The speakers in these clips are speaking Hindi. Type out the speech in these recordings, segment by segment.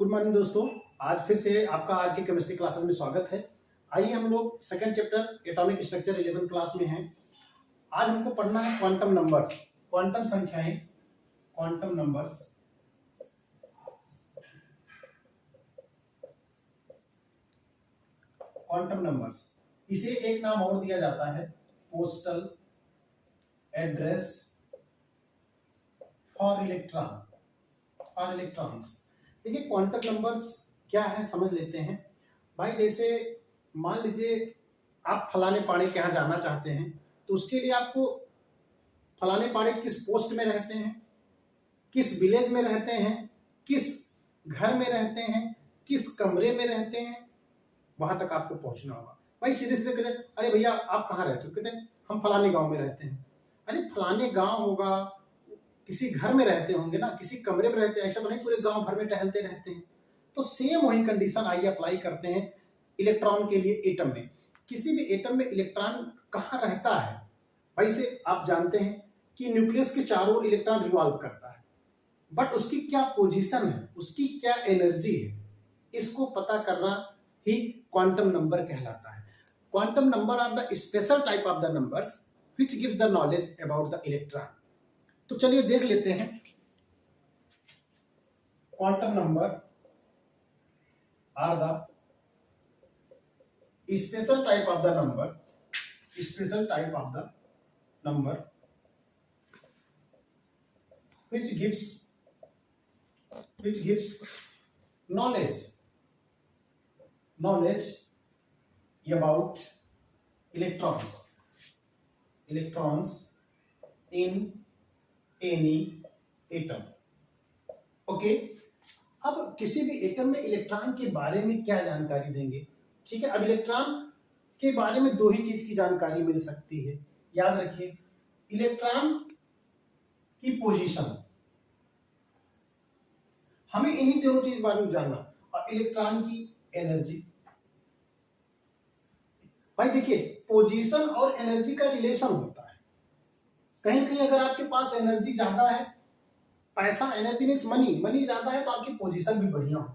गुड मॉर्निंग दोस्तों। आज फिर से आपका आज के केमिस्ट्री क्लासेस में स्वागत है। आइए हम लोग second chapter atomic structure 11th class में हैं। आज हमको पढ़ना है क्वांटम नंबर्स, क्वांटम संख्याएं, क्वांटम नंबर्स। क्वांटम नंबर्स इसे एक नाम और दिया जाता है पोस्टल एड्रेस फॉर इलेक्ट्रॉन्स। देखिए क्वांटम नंबर्स क्या है समझ लेते हैं भाई। जैसे मान लीजिए आप फलाने पाड़े के यहाँ जाना चाहते हैं तो उसके लिए आपको फलाने पाड़े किस पोस्ट में रहते हैं, किस विलेज में रहते हैं, किस घर में रहते हैं, किस कमरे में रहते हैं, वहां तक आपको पहुंचना होगा। भाई सीधे सीधे कहते हैं अरे भैया आप कहाँ रहते हो, कहते हैं हम फलाने गांव में रहते हैं। अरे फलाने गांव होगा, किसी घर में रहते होंगे ना, किसी कमरे में रहते हैं, ऐसा तो नहीं पूरे गांव भर में टहलते रहते हैं। तो सेम वही कंडीशन आइए अप्लाई करते हैं इलेक्ट्रॉन के लिए एटम में। किसी भी एटम में इलेक्ट्रॉन कहाँ रहता है भाई, से आप जानते हैं कि न्यूक्लियस के चारों ओर इलेक्ट्रॉन रिवॉल्व करता है, बट उसकी क्या पोजीशन है, उसकी क्या एनर्जी है, इसको पता करना ही क्वांटम नंबर कहलाता है। Quantum number are the special type of the numbers which gives the knowledge about the electron. तो चलिए देख लेते हैं quantum number are the special type of the number, special type of the number which gives knowledge about electrons in any atom। Okay, अब किसी भी एटम में इलेक्ट्रॉन के बारे में क्या जानकारी देंगे। ठीक है, अब इलेक्ट्रॉन के बारे में दो ही चीज की जानकारी मिल सकती है, याद रखिए। इलेक्ट्रॉन की पोजीशन, हमें इन्हीं दोनों चीज बारे में जानना, और इलेक्ट्रॉन की एनर्जी। भाई देखिए पोजीशन और एनर्जी का रिलेशन होता है। कहीं कहीं अगर आपके पास एनर्जी ज्यादा है, पैसा, एनर्जी मीन्स मनी ज्यादा है, तो आपकी पोजीशन भी बढ़िया हो।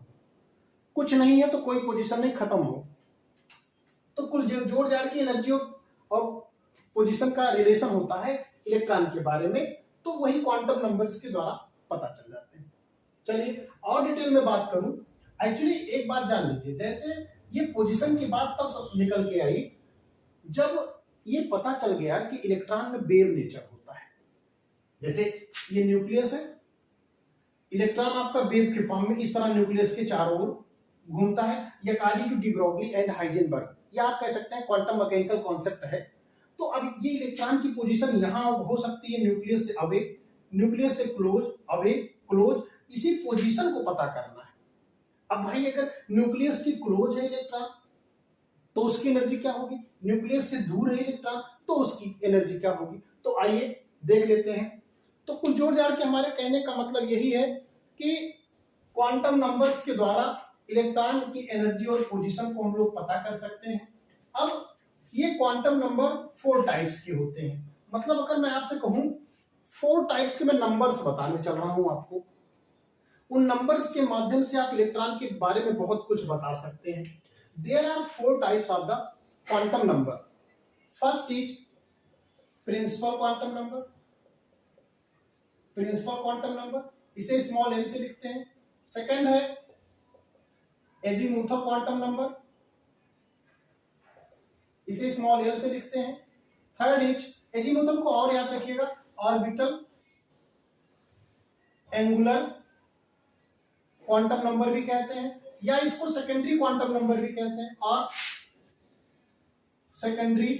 कुछ नहीं है तो कोई पोजीशन नहीं, खत्म हो। तो कुल जोड़ जाड़ की एनर्जी और पोजीशन का रिलेशन होता है इलेक्ट्रॉन के बारे में, तो वही क्वांटम नंबर्स के द्वारा पता चल जाते हैं। चलिए और डिटेल में बात करूं। एक्चुअली एक बात जान लीजिए, जैसे ये पोजीशन की बात तब सब निकल के आई जब ये पता चल गया कि इलेक्ट्रॉन में वेव नेचर होता है। जैसे ये न्यूक्लियस है, इलेक्ट्रॉन आपका वेव के फॉर्म में इस तरह न्यूक्लियस के चारों ओर घूमता है। ये according to de Broglie and Heisenberg, या आप कह सकते हैं क्वांटम मैकेनिकल कॉन्सेप्ट है। तो अब ये इलेक्ट्रॉन की पोजीशन यहाँ हो सकती है न्यूक्लियस से अवे, न्यूक्लियस से क्लोज, अवे, क्लोज, इसी पोजीशन को पता करना है। अब भाई अगर न्यूक्लियस की क्लोज है इलेक्ट्रॉन तो उसकी एनर्जी क्या होगी, न्यूक्लियस से दूर है इलेक्ट्रॉन तो उसकी एनर्जी क्या होगी। तो आइए देख लेते हैं। तो कुल जोड़ जाड़ के हमारे कहने का मतलब यही है कि क्वांटम नंबर्स के द्वारा इलेक्ट्रॉन की एनर्जी और पोजीशन को हम लोग पता कर सकते हैं। अब ये क्वांटम नंबर 4 टाइप्स के होते हैं। मतलब अगर मैं आपसे कहूं 4 टाइप्स के मैं नंबर्स बताने चल रहा हूं आपको, उन नंबर्स के माध्यम से आप इलेक्ट्रॉन के बारे में बहुत कुछ बता सकते हैं। There are 4 types of the quantum number. First is principal quantum number, principal quantum number, इसे स्मॉल एन से लिखते हैं। सेकंड है एजीमुथल क्वांटम नंबर, इसे स्मॉल एल से लिखते हैं। थर्ड इज, एजीमुथल को और याद रखिएगा, ऑर्बिटल एंगुलर क्वांटम नंबर भी कहते हैं, या इसको सेकेंडरी क्वांटम नंबर भी कहते हैं, और सेकेंडरी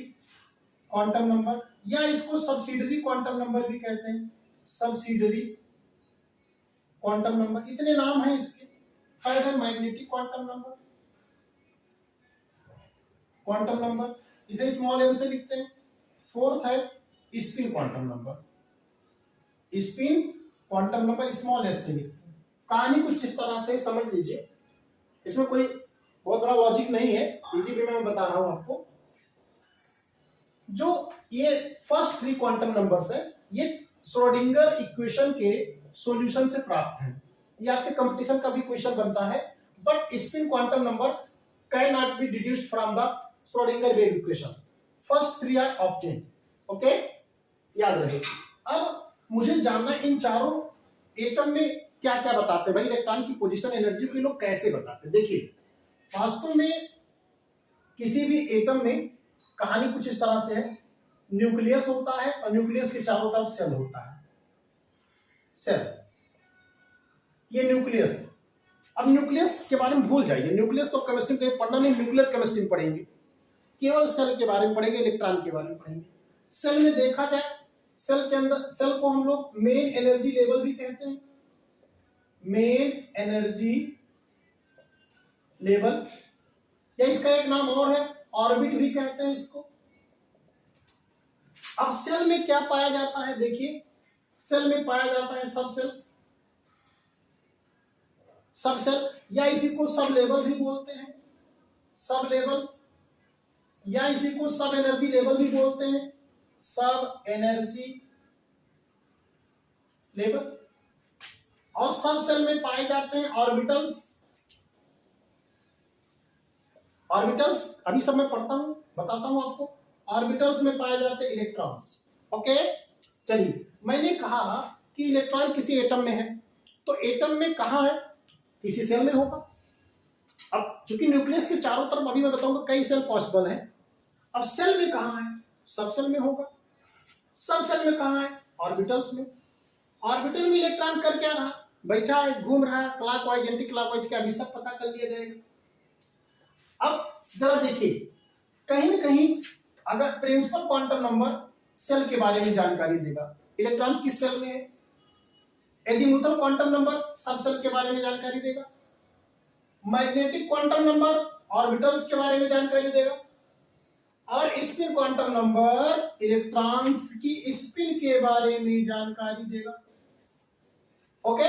क्वांटम नंबर, या इसको सब्सिडरी क्वांटम नंबर भी कहते हैं, सब्सिडरी क्वांटम नंबर, इतने नाम हैं इसके। थर्ड है magnetic quantum number, quantum number, इसे स्मॉल एम से लिखते हैं। फोर्थ है spin quantum number, spin quantum number small S से लिखते हैं। कहानी कुछ इस तरह से समझ लीजिए, इसमें कोई बहुत बड़ा लॉजिक नहीं है, इजी वे में मैं बता रहा हूं आपको। जो ये फर्स्ट 3 क्वांटम नंबर्स है, ये श्रोडिंगर इक्वेशन के सॉल्यूशन से प्राप्त हैं। ये आपके कंपटीशन का भी क्वेश्चन बनता है, but spin quantum number can not be deduced from the Schrodinger wave equation, first three are obtain. Okay, याद रहे। अब मुझे जानना इन चारों एटम में क्या क्या बताते हैं भाई, इलेक्ट्रॉन की पोजीशन एनर्जी को ये लोग कैसे बताते हैं। देखिए वास्तव में किसी भी एटम में कहानी कुछ इस तरह से है, न्यूक्लियस होता है और न्यूक्लियस के चारों तरफ सेल होता है, सेल, ये न्यूक्लियस है। अब न्यूक्लियस के बारे में भूल जाइए, न्यूक्लियस तो केमिस्ट्री में पढ़ना नहीं, न्यूक्लियर केमिस्ट्री में पढ़ेंगे, केवल सेल के बारे में पढ़ेंगे, इलेक्ट्रॉन के बारे में पढ़ेंगे। सेल में देखा जाए, सेल के अंदर, सेल को हम लोग मेन एनर्जी लेवल भी कहते हैं, मेन एनर्जी लेवल, या इसका एक नाम और है ऑर्बिट भी कहते हैं इसको। अब सेल में क्या पाया जाता है, देखिए सेल में पाया जाता है सब सेल, सब सेल, या इसी को सब लेवल भी बोलते हैं, सब लेवल, या इसी को सब एनर्जी लेवल भी बोलते हैं, सब एनर्जी लेवल। और सब सेल में पाए जाते हैं ऑर्बिटल्स, ऑर्बिटल्स अभी सब मैं पढ़ता हूं, बताता हूं आपको। ऑर्बिटल्स में पाए जाते हैं इलेक्ट्रॉन्स। ओके, चलिए मैंने कहा कि इलेक्ट्रॉन किसी एटम में है, तो एटम में कहां है, किसी सेल में होगा। अब चूंकि न्यूक्लियस के चारों तरफ अभी मैं बताऊंगा कई सेल पॉसिबल है। अब सेल में कहां है, सब सेल में होगा। सब सेल में कहां है, ऑर्बिटल्स में। ऑर्बिटल में इलेक्ट्रॉन कर क्या रहा, बैठा है, घूम रहा है, क्लॉकवाइज एंटी क्लॉकवाइज, क्या अभी सब पता कर लिया जाएगा। अब जरा देखिए, कहीं ना कहीं अगर प्रिंसिपल क्वांटम नंबर सेल के बारे में जानकारी देगा, इलेक्ट्रॉन किस सेल में है। एजीमुथल क्वांटम नंबर सब सेल के बारे में जानकारी देगा। मैग्नेटिक क्वांटम नंबर ऑर्बिटल्स के बारे में जानकारी देगा। और स्पिन क्वांटम नंबर इलेक्ट्रॉन्स की स्पिन के बारे में जानकारी देगा। ओके,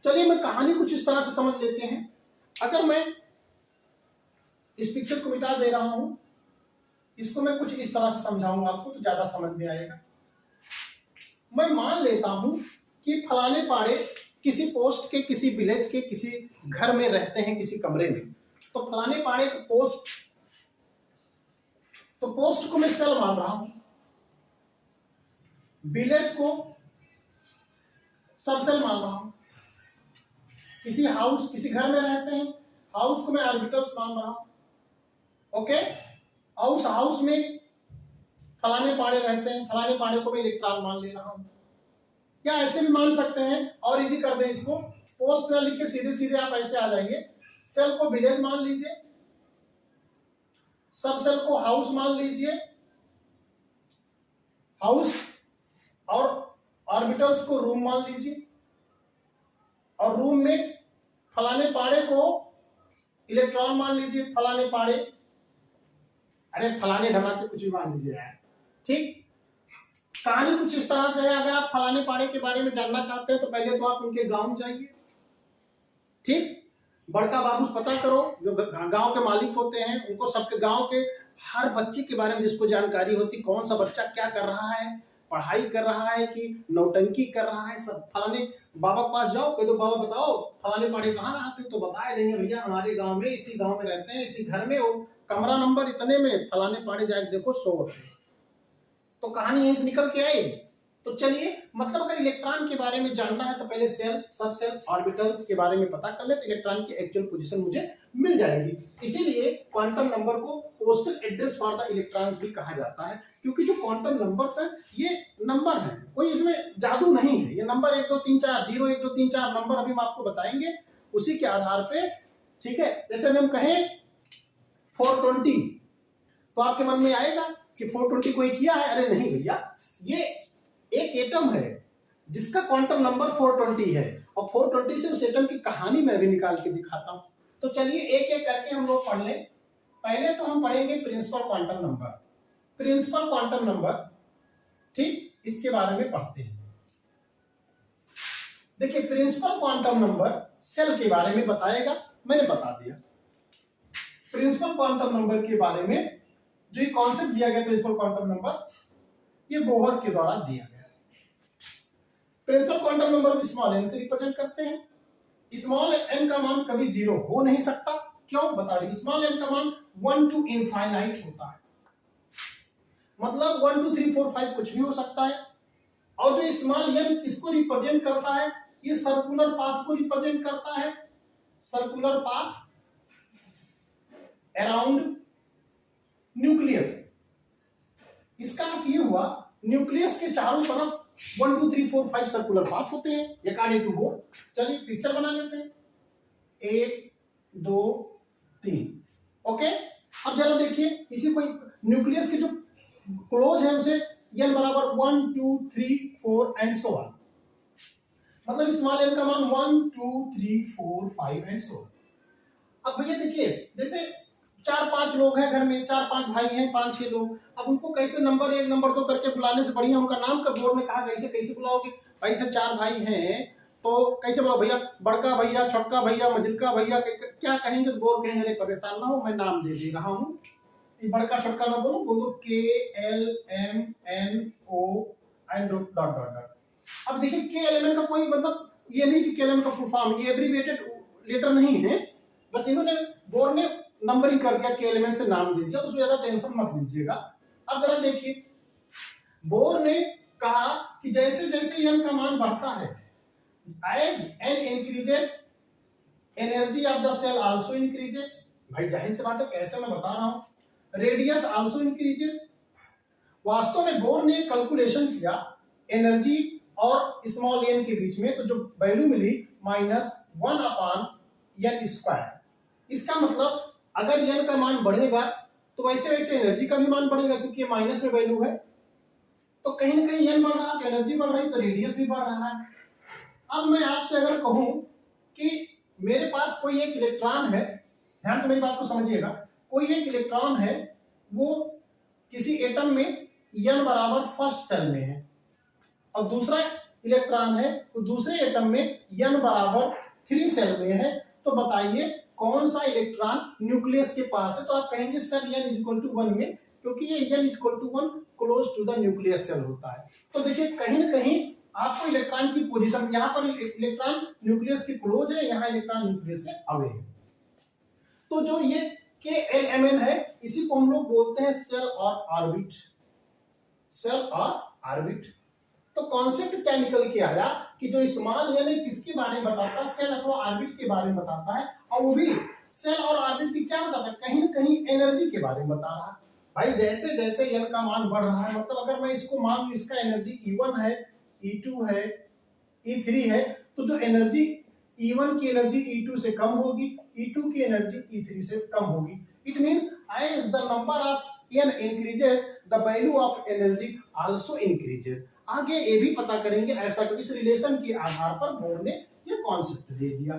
चलिए मैं कहानी कुछ इस तरह से समझ लेते हैं। अगर मैं इस पिक्चर को मिटा दे रहा हूं, इसको मैं कुछ इस तरह से समझाऊंगा आपको तो ज्यादा समझ में आएगा। मैं मान लेता हूं कि फलाने पाड़े किसी पोस्ट के, किसी विलेज के किसी घर में रहते हैं, किसी कमरे में। तो फलाने पाड़े के पोस्ट, तो पोस्ट को मैं सेल मान रहा हूं, विलेज को सब सेल मान रहा हूं। किसी हाउस, किसी घर में रहते हैं, हाउस को मैं ऑर्बिटल्स मान रहा हूं। ओके, और उस हाउस में फलाने पाड़े रहते हैं, फलाने पाड़े को मैं इलेक्ट्रॉन मान ले रहा हूं। या ऐसे भी मान सकते हैं, और इजी कर दें इसको, पोस्ट ना लिख के सीधे सीधे आप ऐसे आ जाइए, सेल को विलेज मान लीजिए, सब सेल को हाउस मान लीजिए, हाउस, और ऑर्बिटल्स को रूम मान लीजिए, और रूम में फलाने पाड़े को इलेक्ट्रॉन मान लीजिए, फलाने पाड़े, अरे फलाने ढमाके कुछ भी मान लीजिए यार। ठीक, कहानी कुछ इस तरह से है। अगर आप फलाने पाड़े के बारे में जानना चाहते हैं तो पहले तो आप उनके गांव जाइए। ठीक, बड़का बाबू पता करो, जो गांव के मालिक होते हैं उनको, सबके गांव के हर बच्चे के बारे में जिसको जानकारी होती, कौन सा बच्चा क्या कर रहा है, पढ़ाई कर रहा है कि नौटंकी कर रहा है, सब फलाने बाबा के पास जाओ, कोई तो बाबा बताओ फलाने पाड़े कहाँ रहते, तो बता देंगे भैया हमारे गांव में, इसी गांव में रहते हैं, इसी घर में, वो कमरा नंबर इतने में, फलाने पाड़े जाके देखो 100। तो कहानी यहीं से निकल के आई। तो चलिए, मतलब अगर इलेक्ट्रॉन के बारे में जानना है तो पहले सेल, सब सेल, ऑर्बिटल्स के बारे में पता कर ले, तो इलेक्ट्रॉन की एक्चुअल पोजीशन मुझे मिल जाएगी। इसीलिए क्वांटम नंबर को postal address for the electrons भी कहा जाता है, क्योंकि जो क्वांटम नंबर्स हैं ये नंबर हैं, कोई इसमें जादू नहीं है। ये नंबर 1 2 3 4 0 1 2 3 4 नंबर अभी हम आपको बताएंगे, उसी के आधार पे। ठीक है, जैसे हम कहें 420, तो आपके मन में आएगा कि 420 कोई किया है। अरे नहीं भैया, ये एक एटम है जिसका क्वांटम नंबर 420 है, और 420 से उस एटम की कहानी मैं भी निकाल के दिखाता हूं। तो चलिए एक एक करके हम लोग पढ़ लें। पहले तो हम पढ़ेंगे principal quantum number, principal quantum number. ठीक, इसके बारे में पढ़ते हैं। देखिए, प्रिंसिपल क्वांटम नंबर सेल के बारे में बताएगा, मैंने बता दिया। प्रिंसिपल क्वांटम नंबर के बारे में जो ये कॉन्सेप्ट दिया गया प्रिंसिपल क्वांटम नंबर, ये बोहर के द्वारा दिया गया। प्रिंसिपल क्वांटम नंबर को स्मॉल एन से रिप्रेजेंट करते हैं, स्मॉल n का मान कभी जीरो हो नहीं सकता। क्यों बता रही, स्मॉल n का मान 1 to इनफाइनाइट होता है, मतलब 1 2 3 4 5 कुछ भी हो सकता है। और जो स्मॉल n किसको रिप्रेजेंट करता है, ये सर्कुलर पाथ को रिप्रेजेंट करता है, सर्कुलर पाथ अराउंड न्यूक्लियस। इसका अर्थ ये हुआ न्यूक्लियस के चारों तरफ 1 2 3 4 5 सर्कुलर पाथ होते हैं अकॉर्डिंग टू बोर। चलिए पिक्चर बना लेते हैं, 1 2 3। ओके, अब जरा देखिए इसी को न्यूक्लियस के जो क्लोज है उसे n बराबर 1 2 3 4 एंड सो ऑन, मतलब स्मॉल n का मान 1 2 3 4 5 एंड सो ऑन। अब भैया देखिए जैसे 4-5 लोग हैं घर में, 4-5 भाई हैं, 5-6 लोग, अब उनको कैसे नंबर 1 नंबर 2 करके बुलाने से बढ़िया उनका नाम का बोर्ड में कहा कैसे कैसे बुलाओगे भाई से 4 भाई हैं तो कैसे बोलो भैया, बड़का भैया, छोटका भैया, मझिलका भैया, क्या कहेंगे तो बोल कहेंगे, परेशान ना हो मैं नाम दे दे रहा हूँ, बड़का छोटका ना बोलो, बोलो KLMNO and dot dot dot. अब देखिए KLMN का कोई मतलब ये नहीं कि KLMN का फुल फॉर्म, ये एब्रीविएटेड लेटर नहीं है, बस इन्होंने बोर्ड ने नंबरिंग कर दिया, KLMN से नाम दे दिया, उसमें ज्यादा टेंशन मत लीजिएगा। अब जरा देखिए बोर ने कहा कि जैसे जैसे n का मान बढ़ता है, as n increases energy of the shell also increases. भाई जाहिर सी बात है, कैसे मैं बता रहा हूं, रेडियस आल्सो इंक्रीजेज। वास्तव में बोर ने कैलकुलेशन किया एनर्जी और स्मॉल n के बीच में, तो जो वैल्यू मिली -1/n²। इसका मतलब अगर n का मान बढ़ेगा तो वैसे वैसे एनर्जी का भी मान बढ़ेगा, क्योंकि ये माइनस में वैल्यू है, तो कहीं ना कहीं n बढ़ रहा है तो एनर्जी बढ़ रही, तो रेडियस भी बढ़ रहा है। अब मैं आपसे अगर कहूं कि मेरे पास कोई एक इलेक्ट्रॉन है, ध्यान से मेरी बात को समझिएगा, कोई एक इलेक्ट्रॉन है वो किसी एटम में n बराबर फर्स्ट सेल में है, और दूसरा इलेक्ट्रॉन है तो दूसरे एटम में n बराबर 3 सेल में है, तो बताइए कौन सा इलेक्ट्रॉन न्यूक्लियस के पास है। तो आप कहेंगे सर n = 1 में, क्योंकि ये n = 1 close to the nucleus shell होता है। तो देखिए कहीं ना कहीं आपको इलेक्ट्रॉन की पोजीशन, यहाँ पर इलेक्ट्रॉन न्यूक्लियस के क्लोज है, यहाँ इलेक्ट्रॉन न्यूक्लियस से अवे है। तो जो ये KLMN है इसी को हम लोग बोलते हैं सेल और ऑर्बिट, सेल और ऑर्बिट। तो कॉन्सेप्ट क्या निकल के आया कि जो स्मॉल n है किसके बारे में बताता है, सेल अथवा ऑर्बिट के बारे में बताता है, और वो भी सेल और ऑर्बिट की क्या बताता है, कहीं ना कहीं एनर्जी के बारे में बता रहा है। भाई जैसे जैसे n का मान बढ़ रहा है, मतलब अगर मैं इसको मान लूं इसका एनर्जी E1 है, E2 है, E3 है, तो जो एनर्जी E1 की एनर्जी E2 से कम होगी, E2 की एनर्जी E3 से कम होगी। It means as the number of n increases the value of energy also increases। आगे ये भी पता करेंगे ऐसा, तो इस रिलेशन के आधार पर बोर्ड ने ये कॉन्सेप्ट दे दिया।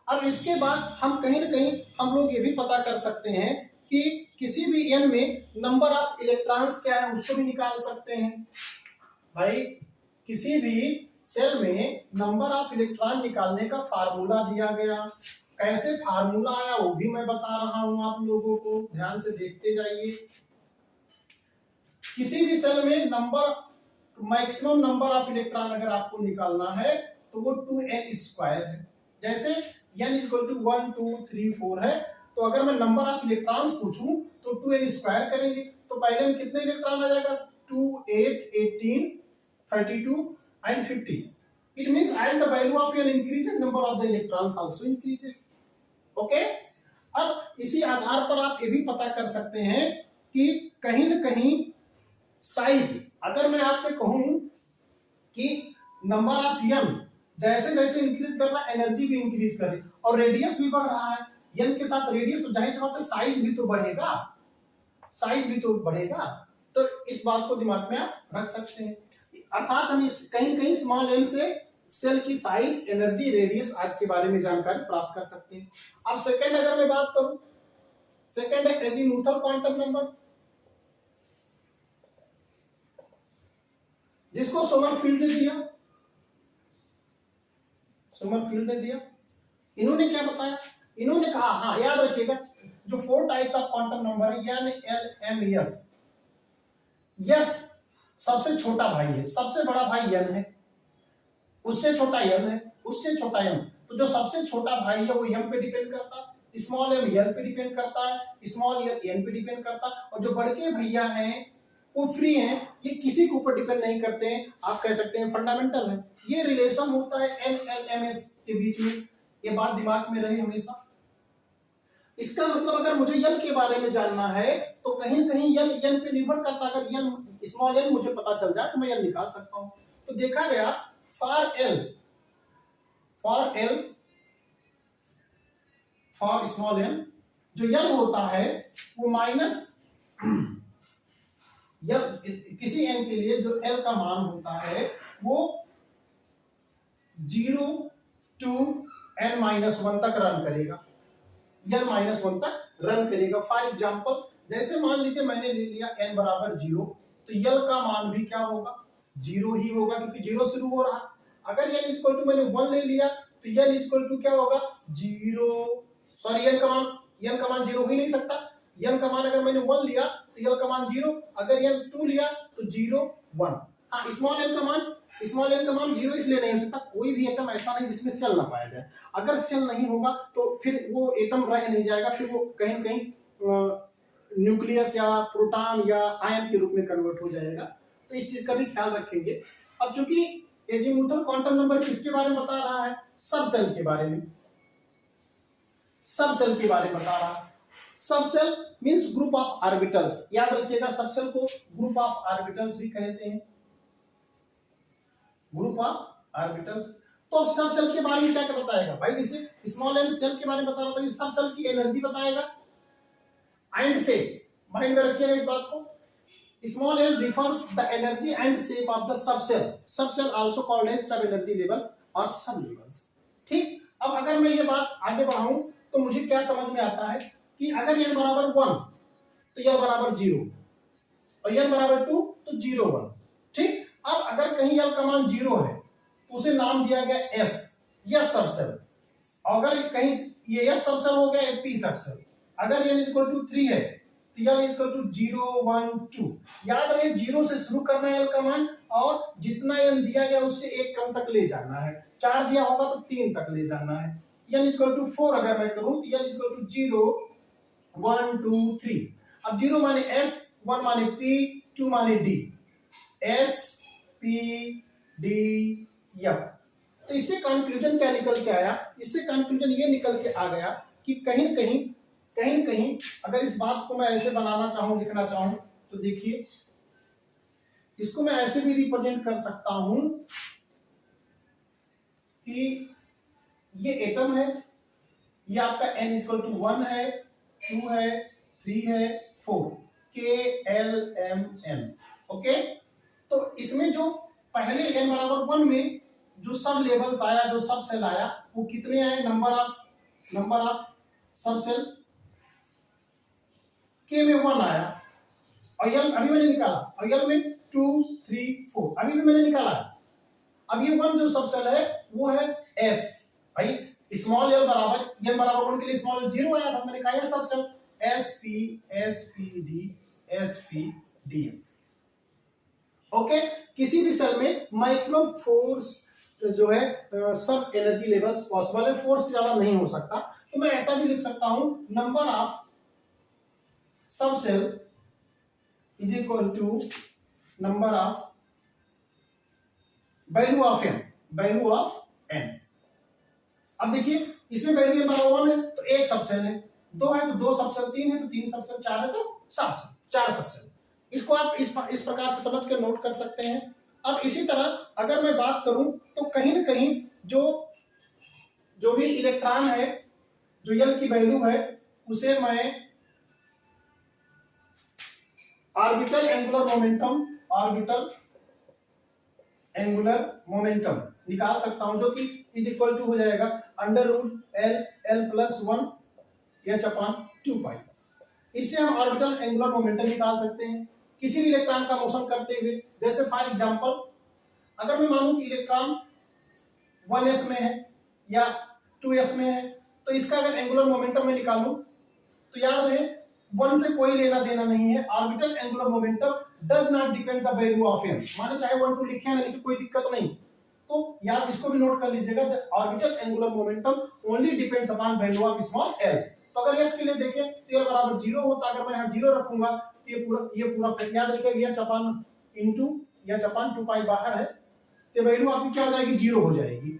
अब इसके बाद हम कहीं ना कहीं हम लोग ये भी पता कर सकते हैं कि किसी भी n में नंबर ऑफ इलेक्ट्रॉन्स क्या है उसको भी निकाल सकते हैं। भाई किसी भी सेल में नंबर ऑफ इलेक्ट्रॉन निकालने का फार्मूला दिया गया, कैसे फार्मूला आया वो भी मैं बता रहा हूं आप लोगों को, ध्यान से देखते जाइए। किसी भी सेल में मैक्सिमम नंबर ऑफ इलेक्ट्रॉन अगर आपको निकालना है तो वो 2n² है। जैसे n = 1 2 3 4 है, तो अगर मैं नंबर ऑफ इलेक्ट्रॉन्स पूछूं तो 2n² करेंगे, तो पहले में कितने इलेक्ट्रॉन आ जाएगा, 2 8 18 32 and 50। It means as the value of n increases, number of the electrons also increases। Okay? अब इसी आधार पर आप ये भी पता कर सकते हैं कि कहीं न कहीं साइज, अगर मैं आपसे कहूं कि नंबर ऑफ n जैसे जैसे इंक्रीज कर रहा है एनर्जी भी इंक्रीज कर रही है, और रेडियस भी बढ़ रहा है n के साथ रेडियस, तो जाहिर सी बात है साइज भी तो बढ़ेगा, साइज भी तो बढ़ेगा। तो इस बात को दिमाग में आप रख सकते हैं, अर्थात हम इस कहीं कहीं स्मॉल n से सेल की साइज, एनर्जी, रेडियस आदि के बारे में जानकारी प्राप्त कर सकते हैं। अब सेकंड अगर मैं बात करूं, सेकंड है एजीमुथल क्वांटम नंबर, जिसको सोमरफील्ड ने दिया, सोमरफील्ड ने दिया। इन्होंने क्या बताया, इन्होंने कहा, हाँ याद रखिएगा, जो 4 टाइप्स ऑफ क्वांटम नंबर है, n l m s, yes सबसे छोटा भाई है, सबसे बड़ा भाई n है, उससे छोटा n है, उससे छोटा m, तो जो सबसे छोटा भाई है वो m पे डिपेंड करता है, स्मॉल m l पे डिपेंड करता है, स्मॉल l n पे डिपेंड करता है, और जो बड़के भैया हैं वो फ्री हैं, ये किसी के ऊपर डिपेंड नहीं करते हैं, आप कह सकते हैं फंडामेंटल है। ये रिलेशन होता है n l m s के बीच में, ये बात दिमाग में रहे हमेशा। इसका मतलब अगर मुझे यल के बारे में जानना है तो कहीं न कहीं यल n पे निर्भर करता है। अगर यल स्मॉल n मुझे पता चल जाए तो मैं यल निकाल सकता हूं। तो देखा गया फॉर स्मॉल n जो यल होता है वो माइनस यल, किसी n के लिए जो l का मान होता है वो 0 to n-1 तक रन करेगा, n-1 तक रन करेगा। फॉर एग्जाम्पल जैसे मान लीजिए मैंने ले लिया n बराबर 0, तो यल का मान भी क्या होगा, 0 ही होगा, क्योंकि 0 शुरू हो रहा। अगर n इक्वल टू मैंने 1 ले लिया तो n इक्वल टू क्या होगा, 0, सॉरी n का मान 0 हो ही नहीं सकता। n का मान अगर मैंने 1 लिया तो l का मान 0, अगर n 2 लिया तो 0 1। हाँ, स्मॉल n का मान 0 इसलिए नहीं हो सकता, कोई भी एटम ऐसा नहीं जिसमें सेल ना पाया जाए। अगर सेल नहीं होगा तो फिर वो एटम रह नहीं जाएगा, फिर वो कहीं न कहीं न्यूक्लियस या प्रोटॉन या आयन के रूप में कन्वर्ट हो जाएगा। तो इस चीज का भी ख्याल रखेंगे। अब चूंकि एजीमुथल क्वांटम नंबर किसके बारे में बता रहा है, सब सेल के बारे में, सब सेल के बारे में बता रहा है। Sub shell means group of orbitals, याद रखिएगा सब सेल को ग्रुप ऑफ ऑर्बिटल्स भी कहते हैं, ग्रुप ऑफ ऑर्बिटल्स। तो अब सब सेल के बारे में क्या क्या बताएगा भाई, जैसे स्मॉल एन सेल के बारे में बता रहा था कि सब सेल की एनर्जी बताएगा, एंड से माइंड में रखिएगा इस बात को। Small n refers the energy and shape of the sub shell also called as sub energy level और सब लेवल्स। ठीक, अब अगर मैं ये बात आगे बढ़ाऊं तो मुझे क्या समझ में आता है कि अगर n बराबर 1 तो n बराबर 0 और n बराबर 2 तो 0 1। ठीक, अब अगर कहीं l का मान 0 है तो उसे नाम दिया गया s, यस सब सेल। अगर कहीं ये s सब सेल हो गया p सब सेल। अगर n इक्वल टू 3 है तो n इक्वल टू 0 1 2। याद रहे 0 से शुरू करना है l का मान, और जितना n दिया गया उससे एक कम तक ले जाना है। 4 दिया होगा तो 3 तक ले जाना है। n इक्वल टू 4 अगर मैं करूं तो n इक्वल टू 0 1 2 3। अब 0 माने s, 1 माने p, 2 माने d, s p d f। तो इससे कंक्लूजन क्या निकल के आया, इससे कंक्लूजन ये निकल के आ गया कि कहीं न कहीं अगर इस बात को मैं ऐसे बनाना चाहूं, लिखना चाहूं, तो देखिए इसको मैं ऐसे भी रिप्रेजेंट कर सकता हूं कि ये एटम है, ये आपका n इक्वल टू 1 है, 2 है, 3 है, 4, k l m n। Okay, तो इसमें जो पहले n बराबर 1 में जो सब लेवल्स आया, जो सब सेल आया, वो कितने आए, number of sub cell k में 1 आया, और यल अभी मैंने निकाला, और यल में 2 3 4 अभी भी मैंने निकाला। अब ये 1 जो सब सेल है वो है s। भाई स्मॉल एल बराबर n बराबर 1 के लिए स्मॉल एल 0 आया था, मैंने कहा sub shell sp spd spd। ओके, किसी भी सेल में मैक्सिमम फोर्स जो है सब एनर्जी लेवल्स पॉसिबल है, फोर्स से ज्यादा नहीं हो सकता। तो मैं ऐसा भी लिख सकता हूं, number of sub shell is equal to number of value of n। अब देखिए इसमें वैल्यू बराबर 1 है तो एक सब सेल है, 2 है तो 2 सब सेल, 3 है तो 3 सब सेल, 4 है तो 4 सब सेल। इसको आप इस प्रकार से समझ कर नोट कर सकते हैं। अब इसी तरह अगर मैं बात करूं तो कहीं न कहीं जो भी इलेक्ट्रॉन है, जो यल की वैल्यू है, उसे मैं ऑर्बिटल एंगुलर मोमेंटम निकाल सकता हूं, जो कि इज इक्वल टू हो जाएगा under root l plus 1 h/2 pi. इससे हम ऑर्बिटल एंगुलर मोमेंटम निकाल सकते हैं किसी भी इलेक्ट्रॉन का मोशन करते हुए। जैसे फॉर एग्जांपल अगर मैं मानूं कि इलेक्ट्रॉन 1s में है या 2s में है, तो इसका अगर एंगुलर मोमेंटम में निकालूं तो याद रहे 1 से कोई लेना देना नहीं है। Orbital angular momentum does not depend the value of n। माने चाहे 1 2 लिखे ना लिखे कोई दिक्कत नहीं, तो यार इसको भी नोट कर लीजिएगा, the orbital angular momentum only depends upon value of small L. तो अगर एस के लिए देखें तो एल बराबर 0 होता, अगर मैं यहाँ 0 रखूंगा तो ये पूरा याद रखिएगा, H upon into H upon 2 पाई बाहर है, तो वैल्यू आपकी क्या हो जाएगी, 0 हो जाएगी,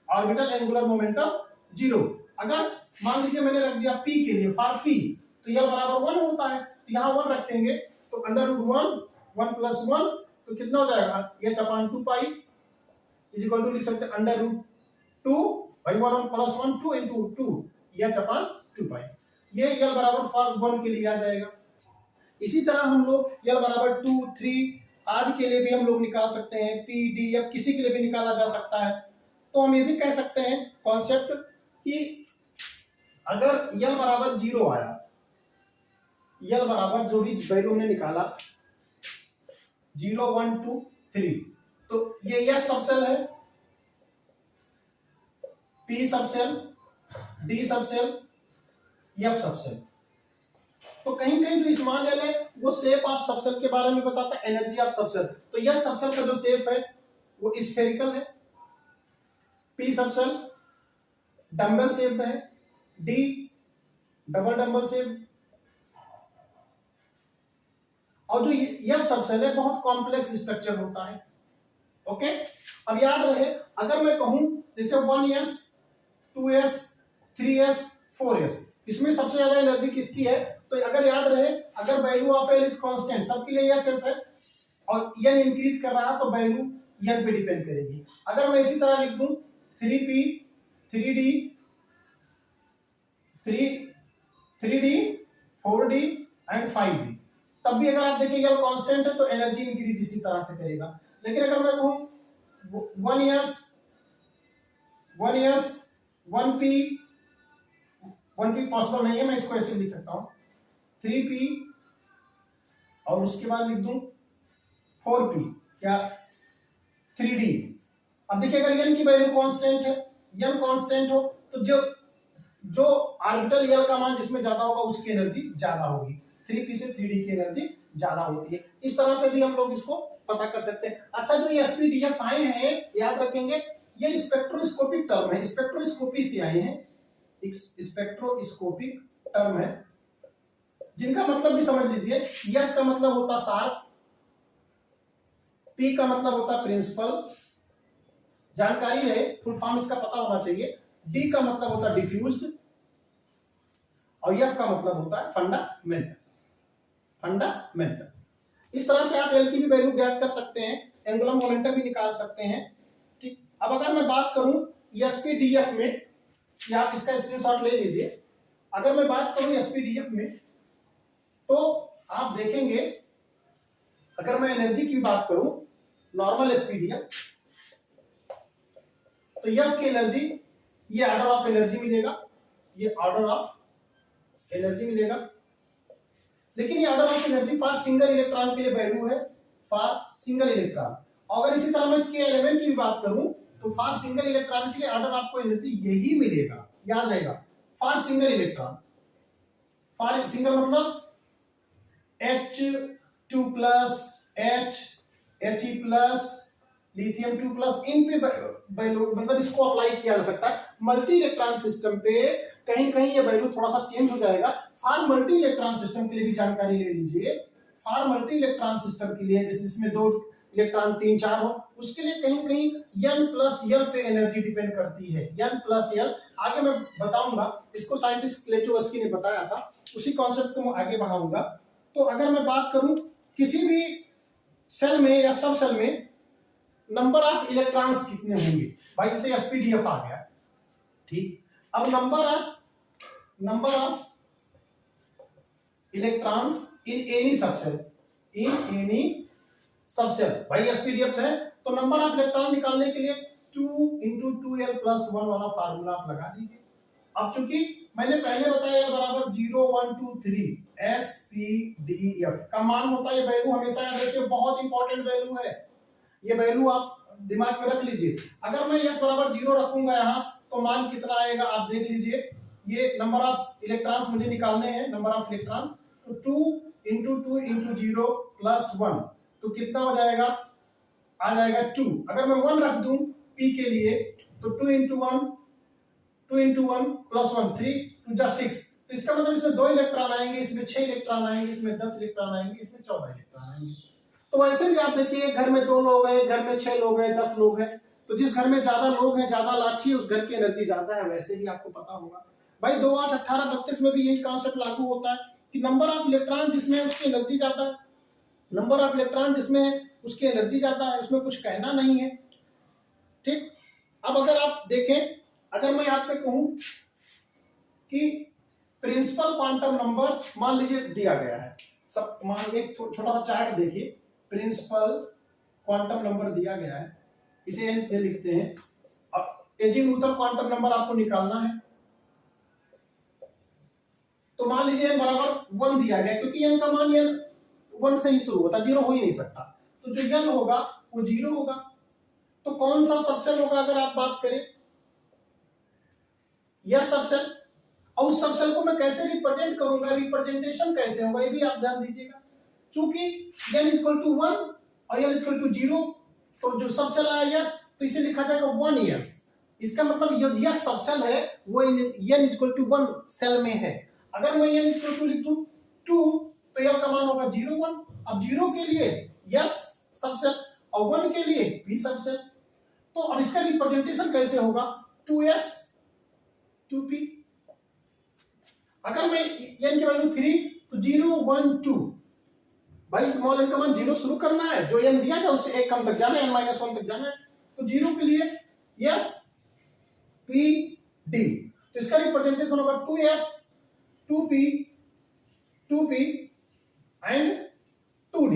ऑर्बिटल एंगुलर मोमेंटम 0। अगर मान लीजिए मैंने रख दिया p के लिए, फॉर p, तो एल बराबर 1 होता है, तो यहाँ 1 रखेंगे तो अंडर रूट 1 प्लस 1 तो कितना हो जाएगा, h upon 2 pi is equal to लिख सकते हैं अंडर रूट 2 भाई 1 plus 1 2 into 2 h upon 2 pi. ये एल बराबर फॉर 1 के लिए आ जाएगा। इसी तरह हम लोग एल बराबर 2 3 आदि के लिए भी हम लोग निकाल सकते हैं, पी डी एफ किसी के लिए भी निकाला जा सकता है। तो हम ये भी कह सकते हैं कॉन्सेप्ट कि अगर एल बराबर 0 आया, एल बराबर जो भी वैल्यू हमने निकाला 0 1 2 3, तो ये एस सबसेल है, P subshell, D subshell, F subshell. तो कहीं कहीं जो स्मॉल एल है वो शेप ऑफ सबसेल के बारे में बताता है, एनर्जी ऑफ सबसेल। तो यह सबसेल का जो शेप है वो स्फेरिकल है, पी सबसेल डंबल शेप है, डी डबल डंबल शेप, और जो एफ सबसेल है बहुत कॉम्प्लेक्स स्ट्रक्चर होता है। ओके, अब याद रहे अगर मैं कहूं जैसे 1s 2s 3s 4s, इसमें सबसे ज्यादा एनर्जी किसकी है, तो अगर याद रहे अगर value of L is constant, सबके लिए एस एस है और एन इंक्रीज कर रहा है तो वैल्यू एन पे डिपेंड करेगी। अगर मैं इसी तरह लिख दूं 3p 3d 3d 4d and 5d, तब भी अगर आप देखिए एल कांस्टेंट है तो एनर्जी इंक्रीज इसी तरह से करेगा। लेकिन अगर मैं कहूं 1s 1p पॉसिबल नहीं है, मैं इसको ऐसे लिख सकता हूं 3p और उसके बाद लिख दूं 4p या 3d। अब देखिए अगर n की वैल्यू कांस्टेंट है, n कांस्टेंट हो तो जो ऑर्बिटल एल का मान जिसमें ज्यादा होगा उसकी एनर्जी ज्यादा होगी, 3p से 3d की एनर्जी ज्यादा होती है। इस तरह से भी हम लोग इसको पता कर सकते हैं। अच्छा, जो ये एसपीडीएफ आए हैं याद रखेंगे ये स्पेक्ट्रोस्कोपिक टर्म है, स्पेक्ट्रोस्कोपी से आए हैं, स्पेक्ट्रोस्कोपिक टर्म है जिनका मतलब भी समझ लीजिए। एस का मतलब होता शार्प, पी का मतलब होता प्रिंसिपल, जानकारी है फुल फॉर्म इसका पता होना चाहिए, डी का मतलब होता डिफ्यूज्ड और एफ का मतलब होता है फंडामेंटल। इस तरह से आप एल की भी वैल्यू ज्ञात कर सकते हैं, एंगुलर मोमेंटम भी निकाल सकते हैं। ठीक, अब अगर मैं बात करूं एसपीडीएफ में, या आप इसका स्क्रीनशॉट ले लीजिए, अगर मैं बात करूं एसपीडीएफ में तो आप देखेंगे अगर मैं एनर्जी की बात करूं नॉर्मल एसपीडीएफ तो एफ की एनर्जी, ये ऑर्डर ऑफ एनर्जी मिलेगा, ये ऑर्डर ऑफ एनर्जी मिलेगा। लेकिन ये order of energy for single electron के लिए वैल्यू है, फॉर सिंगल इलेक्ट्रॉन। अगर इसी तरह मैं K11 की भी बात करूं तो फॉर सिंगल इलेक्ट्रॉन के लिए ऑर्डर आपको एनर्जी यही मिलेगा, याद रहेगा, for single electron. For single मतलब H2 plus H He plus lithium 2 plus, इन पे वैल्यू मतलब इसको अप्लाई किया जा सकता है। मल्टी इलेक्ट्रॉन सिस्टम पे कहीं कहीं ये वैल्यू थोड़ा सा चेंज हो जाएगा। फॉर मल्टी इलेक्ट्रॉन सिस्टम के लिए भी जानकारी ले लीजिए, फॉर मल्टी इलेक्ट्रॉन सिस्टम के लिए जिसमें 2 इलेक्ट्रॉन 3 4 हो, उसके लिए कहीं कहीं n प्लस एल पे एनर्जी डिपेंड करती है, n प्लस एल। आगे मैं बताऊंगा, इसको साइंटिस्ट क्लेचोवस्की ने बताया था, उसी कॉन्सेप्ट को मैं आगे बढ़ाऊंगा। तो अगर मैं बात करूं किसी भी सेल में या सब सेल में नंबर ऑफ इलेक्ट्रॉन्स कितने होंगे, भाई जैसे एसपीडीएफ आ गया, ठीक। अब number of electrons in any subshell, भाई एसपीडीएफ है तो नंबर ऑफ इलेक्ट्रॉन निकालने के लिए 2 × 2l + 1 वाला फार्मूला आप लगा दीजिए। अब चूंकि मैंने पहले बताया बराबर 0 1 2 3 SPDF का मान होता है, ये वैल्यू हमेशा याद रखिए, बहुत इंपॉर्टेंट वैल्यू है, ये वैल्यू आप दिमाग में रख लीजिए। अगर मैं S बराबर 0 रखूंगा यहाँ तो मान कितना आएगा आप देख लीजिए। ये नंबर ऑफ इलेक्ट्रॉन्स मुझे निकालने हैं, नंबर ऑफ इलेक्ट्रॉन्स, तो 2 × 2 × 0 + 1 तो कितना हो जाएगा, आ जाएगा 2। अगर मैं 1 रख दूं P के लिए, तो 2 into 1 plus 1 3 2 जा 6, तो इसका मतलब इसमें 2 इलेक्ट्रॉन आएंगे, इसमें 6 इलेक्ट्रॉन आएंगे, इसमें 10 इलेक्ट्रॉन आएंगे, इसमें 14 इलेक्ट्रॉन आएंगे। तो वैसे भी आप देखिए, घर में 2 लोग हैं, घर में 6 लोग हैं, 10 लोग हैं, तो जिस घर में ज्यादा लोग हैं, ज्यादा लाठी है, उस घर की एनर्जी ज्यादा है। वैसे भी आपको पता होगा भाई 2 8 18 32 में भी यही कॉन्सेप्ट लागू होता है कि नंबर ऑफ इलेक्ट्रॉन जिसमें उसकी एनर्जी ज्यादा है, नंबर ऑफ इलेक्ट्रॉन जिसमें उसकी एनर्जी ज्यादा है, उसमें कुछ कहना नहीं है। ठीक, अब अगर आप देखें, अगर मैं आपसे कहूं कि प्रिंसिपल क्वांटम नंबर मान लीजिए दिया गया है, सब मान एक छोटा सा चार्ट देखिए, प्रिंसिपल क्वांटम नंबर दिया गया है, इसे n से लिखते हैं। अब एजीमुथल क्वांटम नंबर आपको निकालना है, तो मान लीजिए n बराबर 1 दिया गया, क्योंकि n का मान 1 से ही शुरू होता है, 0 हो ही नहीं सकता, तो जो n होगा वो 0 होगा। तो कौन सा सबसेल होगा अगर आप बात करें, यह सबसेल, और उस सबसेल को मैं कैसे रिप्रेजेंट करूंगा, रिप्रेजेंटेशन कैसे होगा, ये भी आप ध्यान दीजिएगा। चूंकि n इक्वल टू 1 और n इक्वल टू 0, तो जो सबसेल आया यस, तो इसे लिखा जाएगा 1 यस। इसका मतलब यह सबसेल है वो n इक्वल टू 1 सेल में है। अगर मैं n इक्वल टू लिख दूं 2, तो n का मान होगा 0 1। अब 0 के लिए यस सबसेल और 1 के लिए भी सबसेल, तो अब इसका रिप्रेजेंटेशन कैसे होगा, 2s 2p। अगर मैं n की वैल्यू 3, तो 0 1 2, भाई स्मॉल n का मान 0 शुरू करना है, जो n दिया गया उससे एक कम तक जाना है, n-1 तक जाना है, तो 0 के लिए यस p d, तो इसका रिप्रेजेंटेशन होगा 2s 2p 2p and 2d।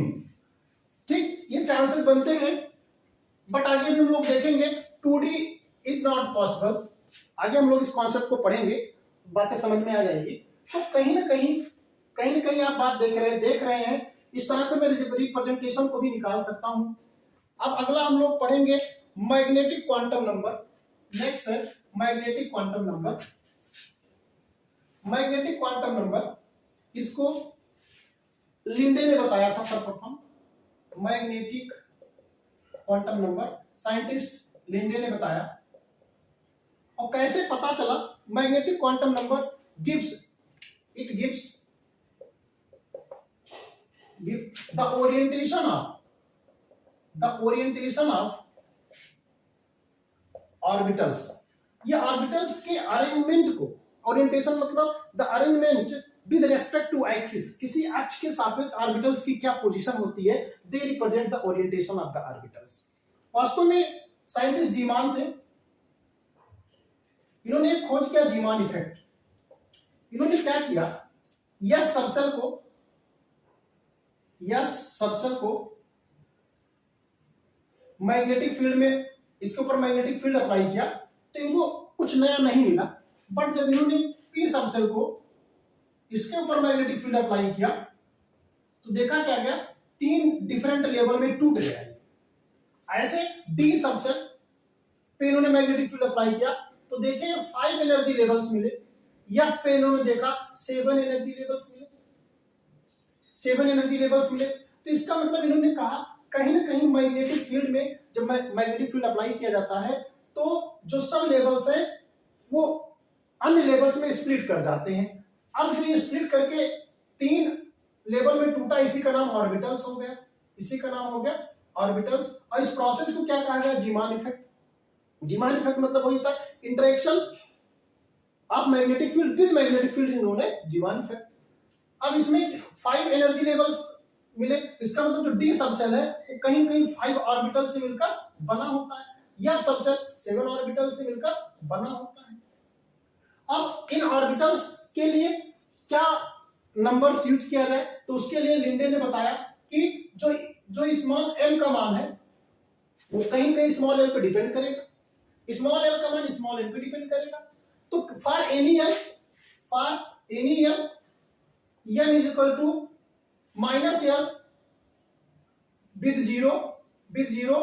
ठीक, ये चांसेस बनते हैं, बट आगे भी हम लोग देखेंगे 2d इज नॉट पॉसिबल। आगे हम लोग इस कॉन्सेप्ट को पढ़ेंगे, बातें समझ में आ जाएगी। तो कहीं ना कहीं आप बात देख रहे हैं, इस तरह से मैं रिप्रेजेंटेशन को भी निकाल सकता हूं। अब अगला हम लोग पढ़ेंगे मैग्नेटिक क्वांटम नंबर। नेक्स्ट है magnetic quantum number. Magnetic quantum number, इसको लिंडे ने बताया था सर्वप्रथम, magnetic quantum number scientist Lande ने बताया। और कैसे पता चला, magnetic quantum number gives the orientation of orbitals. ये ऑर्बिटल्स के अरेंजमेंट को, ओरिएंटेशन मतलब the arrangement with respect to axis, किसी अक्ष के सापेक्ष ऑर्बिटल्स की क्या पोजीशन होती है, they represent the orientation of the orbitals. वास्तव में साइंटिस्ट जीमान थे, इन्होंने खोज किया जीमान इफेक्ट। इन्होंने क्या किया, यस सबसेल को मैग्नेटिक फील्ड में, इसके ऊपर मैग्नेटिक फील्ड अप्लाई किया, तो इनको कुछ नया नहीं मिला। बट जब इन्होंने पी सबसेल को इसके ऊपर मैग्नेटिक फील्ड अप्लाई किया, तो देखा क्या गया, 3 डिफरेंट लेवल में टूट गया। ऐसे डी सबसेल पे इन्होंने मैग्नेटिक फील्ड अप्लाई किया, तो देखे 5 एनर्जी लेवल्स मिले। यह पे इन्होंने देखा 7 एनर्जी लेवल्स मिले। तो इसका मतलब इन्होंने कहा कहीं ना कहीं मैग्नेटिक फील्ड में, जब मैग्नेटिक फील्ड अप्लाई किया जाता है, तो जो सब लेवल्स हैं वो अन्य लेवल्स में स्प्लिट कर जाते हैं। अब जो ये स्प्लिट करके 3 लेवल में टूटा, इसी का नाम ऑर्बिटल्स हो गया, ऑर्बिटल्स। और इस प्रोसेस को क्या कहा गया, जीमान इफेक्ट। जीमान इफेक्ट मतलब वही था, interaction of magnetic field with magnetic field, इन्होंने जीमान इफेक्ट। अब इसमें 5 एनर्जी लेवल्स मिले, इसका मतलब जो डी सबसेल है वो कहीं 5 ऑर्बिटल से मिलकर बना होता है, यह सबसेल 7 ऑर्बिटल से मिलकर बना होता है। अब इन ऑर्बिटल्स के लिए क्या नंबर्स यूज किया जाए, तो उसके लिए लिंडे ने बताया कि जो स्मॉल m का मान है वो कहीं स्मॉल l पे डिपेंड करेगा, स्मॉल l का मान स्मॉल n पे डिपेंड करेगा। तो for any l m is equal to minus l with zero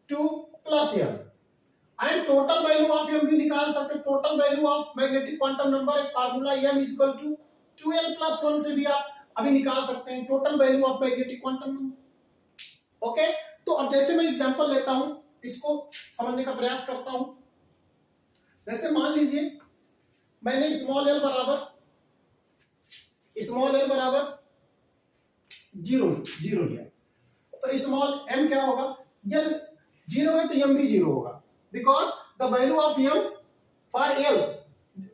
to plus l, and total value of m भी निकाल सकते हैं। Total value of magnetic quantum number, एक formula m is equal to 2l plus 1 से भी आप अभी निकाल सकते हैं total value of magnetic quantum number. Okay, तो अब जैसे मैं एग्जांपल लेता हूं, इसको समझने का प्रयास करता हूं। जैसे मान लीजिए मैंने स्मॉल एल बराबर जीरो लिया, तो स्मॉल एम क्या होगा, एल जीरो है तो एम भी जीरो होगा, because the value of m for l,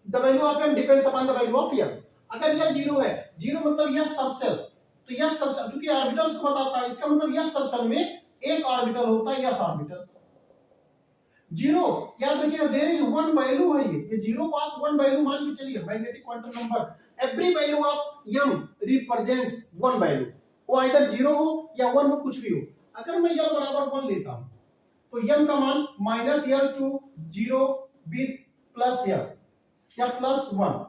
the value of m depends upon the value of l. अगर यह जीरो है, जीरो मतलब यह सबसेल, तो यह सबसेल क्योंकि ऑर्बिटल्स को बताता है, इसका मतलब यह सबसेल में एक ऑर्बिटल होता है, यस ऑर्बिटल। जीरो याद रखिएगा, देयर इज वन वैल्यू है, ये जीरो को आप वन वैल्यू मान के चलिए, magnetic quantum number, every value of m represents one value, वो आइदर जीरो हो या वन हो, कुछ भी हो। अगर मैं एल बराबर वन लेता हूं तो एम का मान minus L two zero with plus L या प्लस वन,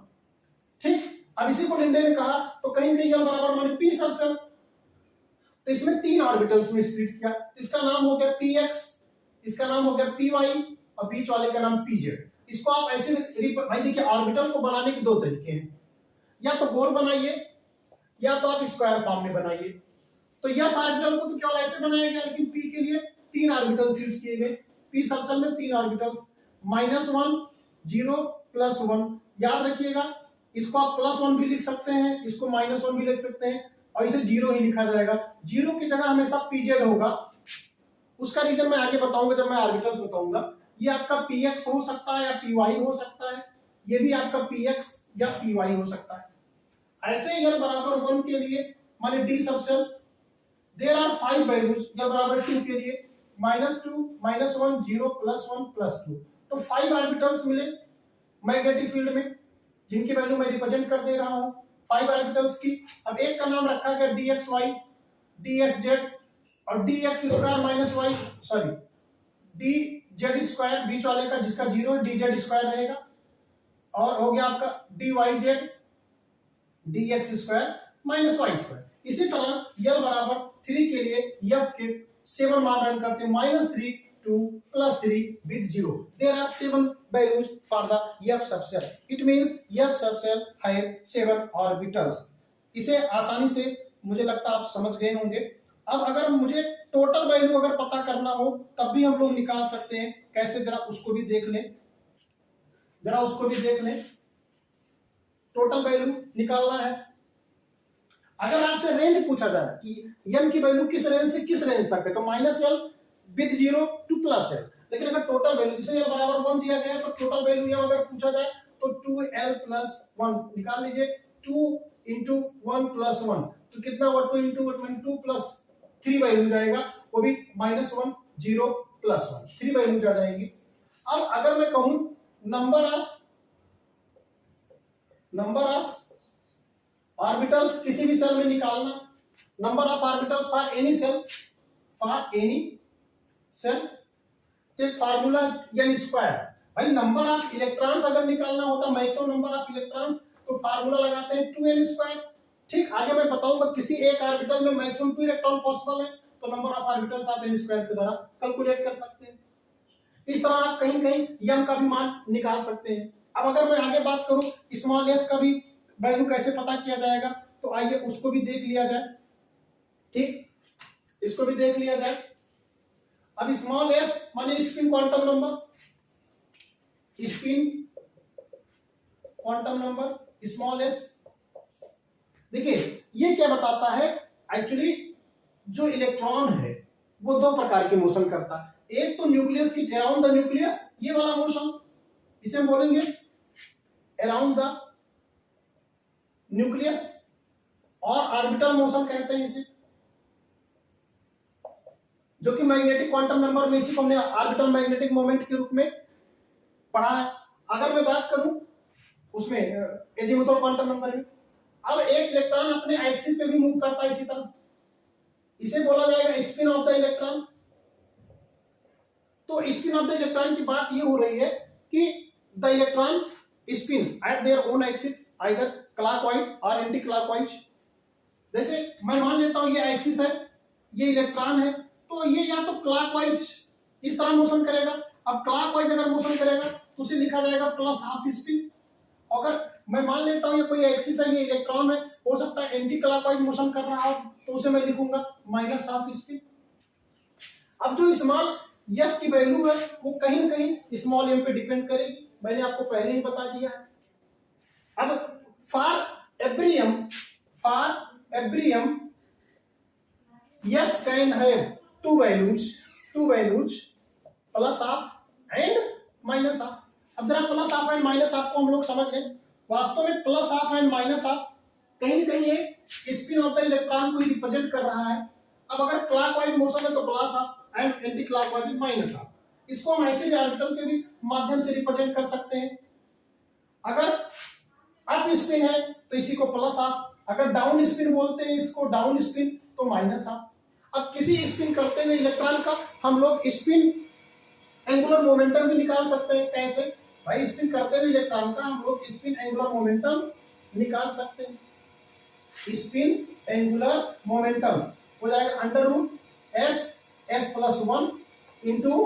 ठीक। अब इसी को लिंडे ने कहा तो कहीं कहीं एल बराबर माने पी सबसेल, तो इसमें तीन ऑर्बिटल्स में स्प्लिट किया, इसका नाम हो गया पी एक्स, इसका नाम हो गया पी वाई और बीच वाले का नाम पी जेड। इसको आप ऐसे भाई देखिए, ऑर्बिटल को बनाने के दो तरीके हैं, या तो गोल बनाइए या तो आप स्क्वायर फॉर्म में बनाइए। तो यस ऑर्बिटल को तो केवल ऐसे बनाया गया, लेकिन पी के लिए तीन ऑर्बिटल्स यूज किए गए, पी सबसेल में तीन orbitals, minus one, zero, plus one. याद रखिएगा, इसको आप प्लस वन भी लिख सकते हैं, इसको माइनस वन भी लिख सकते हैं, और इसे जीरो ही लिखा जाएगा। जीरो की जगह हमेशा पीजेड होगा, उसका रीजन मैं आगे बताऊंगा जब मैं ऑर्बिटल्स बताऊंगा। ये आपका px हो सकता है या py हो सकता है, ये भी आपका px या py हो सकता है। ऐसे l बराबर वन के लिए माने d subshell, there are five values, l बराबर टू के लिए minus two, minus one, zero, plus one, plus two, तो फाइव ऑर्बिटल्स मिले मैग्नेटिक फील्ड में, जिनकी वैल्यू मैं रिप्रेजेंट कर दे रहा हूं फाइव ऑर्बिटल्स की। अब एक का नाम रखा गया dxy, dxz और dx square minus Y, sorry D Z square बीच वाले का जिसका जीरो है, डी जेड स्क्वायर रहेगा, और हो गया आपका d y z d x square minus y square. इसी तरह यल बराबर थ्री के लिए यफ के सेवन मान रन करते हैं, minus three two plus three with zero, there are seven values for the f subshell, it means f subshell have seven orbitals. इसे आसानी से मुझे लगता है आप समझ गए होंगे। अब अगर मुझे टोटल वैल्यू अगर पता करना हो तब भी हम लोग निकाल सकते हैं, कैसे जरा उसको भी देख लें, टोटल वैल्यू निकालना है। अगर आपसे रेंज पूछा जाए कि एम की वैल्यू किस रेंज से किस रेंज तक है, तो minus L with zero to plus L, लेकिन अगर टोटल वैल्यू जैसे एल बराबर वन दिया गया तो टोटल वैल्यू एम अगर पूछा जाए तो टू एल प्लस वन निकाल लीजिए, two into one plus one, तो कितना हुआ, two into one, two plus three value जाएगा, वो भी minus one, zero, plus one, three value आ जाएंगी। अब अगर मैं कहूं नंबर ऑफ ऑर्बिटल्स किसी भी सेल में निकालना, number of orbitals for any shell, तो एक फार्मूला एन स्क्वायर। भाई नंबर ऑफ इलेक्ट्रॉन्स अगर निकालना होता, मैक्सिमम नंबर ऑफ इलेक्ट्रॉन्स, तो फार्मूला लगाते हैं 2n स्क्वायर। ठीक, आगे मैं बताऊंगा किसी एक ऑर्बिटल में मैक्सिमम 2 इलेक्ट्रॉन पॉसिबल है, तो नंबर ऑफ ऑर्बिटल्स आप n स्क्वायर के द्वारा कैलकुलेट कर सकते हैं। इस तरह आप कहीं कहीं m का भी मान निकाल सकते हैं। अब अगर मैं आगे बात करूं स्मॉल s का भी वैल्यू कैसे पता किया जाएगा, तो आइए उसको भी देख लिया जाए। ठीक, इसको भी देख लिया जाए। अब स्मॉल s माने spin quantum number, small s। देखिए ये क्या बताता है, एक्चुअली जो इलेक्ट्रॉन है वो दो प्रकार के मोशन करता है, एक तो न्यूक्लियस की अराउंड द न्यूक्लियस, ये वाला मोशन इसे हम बोलेंगे अराउंड द न्यूक्लियस, और ऑर्बिटल मोशन कहते हैं इसे, जो कि मैग्नेटिक क्वांटम नंबर में इसी को हमने ऑर्बिटल मैग्नेटिक मोमेंट के रूप में पढ़ा है। अगर मैं बात करूं उसमें एजीमुथल क्वांटम नंबर में, अब एक इलेक्ट्रॉन अपने एक्सिस पे भी मूव करता है इसी तरह, इसे बोला जाएगा स्पिन ऑफ द इलेक्ट्रॉन। तो स्पिन ऑफ द इलेक्ट्रॉन की बात ये हो रही है कि the electron spin eight their own axis either clockwise और एंटी क्लॉकवाइज। जैसे मैं मान लेता हूं ये एक्सिस है, ये इलेक्ट्रॉन है, तो ये या तो क्लॉकवाइज इस तरह मोशन करेगा। अब क्लॉकवाइज अगर मोशन करेगा तो उसे लिखा जाएगा प्लस हाफ स्पिन। अगर मैं मान लेता हूं ये कोई एक्सिस है, ये इलेक्ट्रॉन है, हो सकता है एंटी क्लॉकवाइज मोशन कर रहा हो, तो उसे मैं लिखूंगा माइनस हाफ स्पिन। अब जो स्मॉल यस की वैल्यू है वो कहीं न कहीं स्मॉल m पे डिपेंड करेगी, मैंने आपको पहले ही बता दिया है। अब for every m yes can have to values plus half and minus half. अब जरा plus half and minus half को हम लोग समझ लें। वास्तव में plus half and minus half कहीं न कहीं एक स्पिन ऑफ द इलेक्ट्रॉन को ही रिप्रेजेंट कर रहा है। अब अगर क्लॉकवाइज मोशन है तो plus half and anti clockwise minus half. इसको हम ऐसे भी ऑर्बिटल के भी माध्यम से रिप्रेजेंट कर सकते हैं। अगर अप स्पिन है तो इसी को प्लस हाफ, अगर डाउन स्पिन बोलते हैं इसको डाउन स्पिन तो माइनस हाफ। अब किसी स्पिन करते हुए इलेक्ट्रॉन का हम लोग स्पिन एंगुलर मोमेंटम भी निकाल सकते हैं। कैसे भाई? स्पिन करते हुए इलेक्ट्रॉन का हम लोग स्पिन एंगुलर मोमेंटम निकाल सकते हैं। स्पिन एंगुलर मोमेंटम हो जाएगा under root S plus 1 into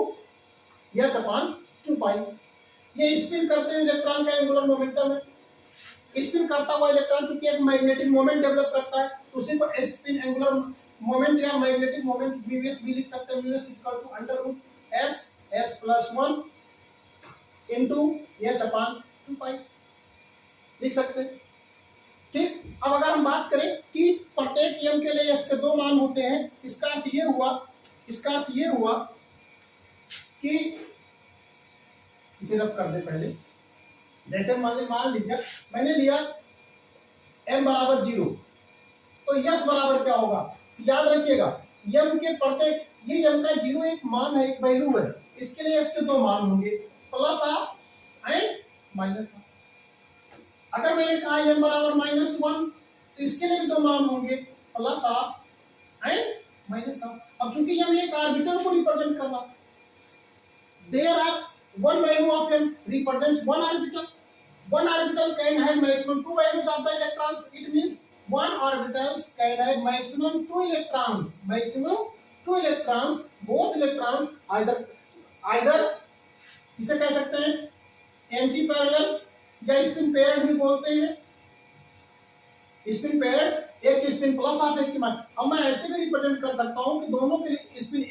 H upon 2 pi. ये स्पिन करते हुए इलेक्ट्रॉन का एंगुलर मोमेंटम है। स्पिन करता हुआ इलेक्ट्रॉन चूंकि एक मैग्नेटिक मोमेंट डेवलप करता है तो उसी को स्पिन एंगुलर मोमेंट या मैग्नेटिक मोमेंट म्यूएस भी लिख सकते हैं। Mu S equal to under root S plus 1 into H upon 2 pi लिख सकते हैं। ठीक। अब अगर हम बात करें कि प्रत्येक m के लिए इसके दो मान होते हैं, इसका अर्थ ये हुआ कि इसे रब कर दे पहले। जैसे मान लीजिए मैंने लिया m बराबर 0 तो यस बराबर क्या होगा? याद रखिएगा m के प्रत्येक, ये m का 0 एक मान है, एक वैल्यू है, इसके लिए इसके दो मान होंगे plus half and minus half. अगर मैंने कहा m बराबर -1 तो इसके लिए भी दो मान होंगे plus half and minus half. अब चूंकि हम एक ऑर्बिटल को रिप्रेजेंट कर रहा, there are one value of m represents one orbital. One orbital can have maximum two values of the electrons. It means one orbitals can have maximum two electrons. Both electrons either इसे कह सकते हैं एंटी पैरेलल या स्पिन पेयर्ड भी बोलते हैं। स्पिन पेयर्ड, एक स्पिन प्लस हाफ एक की मान। अब मैं ऐसे भी रिप्रेजेंट कर सकता हूं कि दोनों के लिए स्पिन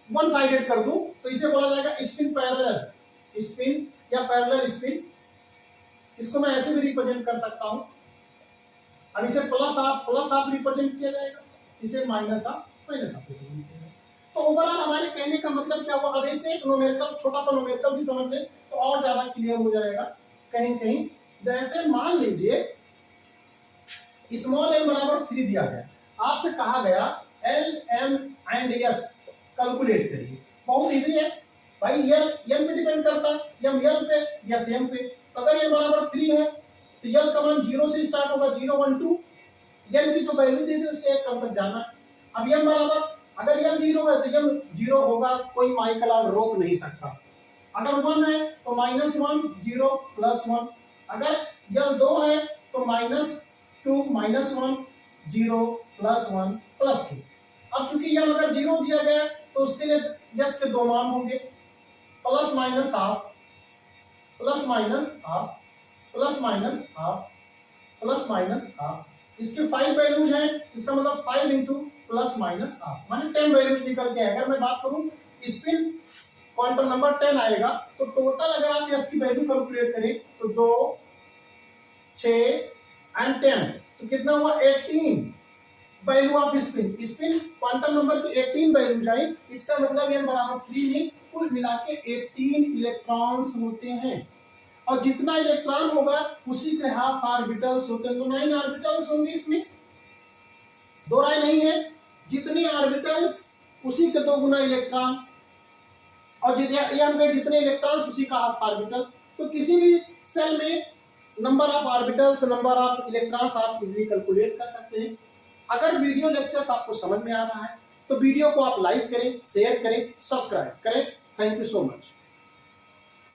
वन साइडेड कर दूं तो इसे बोला जाएगा स्पिन या पैरेलल स्पिन। इसको मैं ऐसे भी रिप्रेजेंट कर सकता हूं। अब इसे प्लस हाफ रिप्रेजेंट किया जाएगा, इसे माइनस हाफ रिप्रेजेंट किया जाएगा। तो ओवरऑल हमारे कहने का मतलब क्या हुआ? अब इसे एक न्यूमेरिकल, छोटा सा न्यूमेरिकल भी समझ लें तो और ज्यादा क्लियर हो जाएगा। कहीं जैसे मान लीजिए स्मॉल m बराबर 3 दिया गया, आपसे कहा गया L, M and S calculate करिए। बहुत इजी है भाई, L पे डिपेंड करता है, M L पे या M पे। तो अगर L बराबर 3 है तो L का मान 0 से स्टार्ट होगा, 0 1 2। M की जो वैल्यू दी थी उससे एक कम तक जाना है। अब M बराबर, अगर M 0 है तो M 0 होगा, कोई माइकल रोक नहीं सकता। अगर 1 है तो -1 0 +1। अगर L 2 है तो -2 -1 0 +1 +2। अब चूंकि M अगर 0 दिया गया तो उसके लिए यस के दो मान होंगे plus minus half plus minus half. इसके 5 वैल्यूज हैं, इसका मतलब 5 इंटू प्लस माइनस हाफ माने 10 वैल्यूज निकल के आएगा। अगर मैं बात करूं स्पिन क्वांटम नंबर 10 आएगा तो टोटल अगर आप यस की वैल्यू कैलकुलेट करें तो 2 6 एंड 10 तो कितना हुआ? 18 value off spin quantum number की 18 वैल्यूज आई। इसका मतलब m बराबर 3 में कुल मिला के 18 इलेक्ट्रॉन्स होते हैं, और जितना इलेक्ट्रॉन होगा उसी के हाफ ऑर्बिटल्स होते हैं। तो 9 ऑर्बिटल्स होंगे, इसमें दो राय नहीं है। जितने ऑर्बिटल्स उसी के 2 गुना इलेक्ट्रॉन, और जितने इलेक्ट्रॉन्स उसी का हाफ ऑर्बिटल। तो किसी भी सेल में number of orbitals, number of electrons आप इजीली कैलकुलेट कर सकते हैं। अगर वीडियो लेक्चर्स आपको समझ में आ रहा है तो वीडियो को आप लाइक करें, शेयर करें, सब्सक्राइब करें। Thank you so much.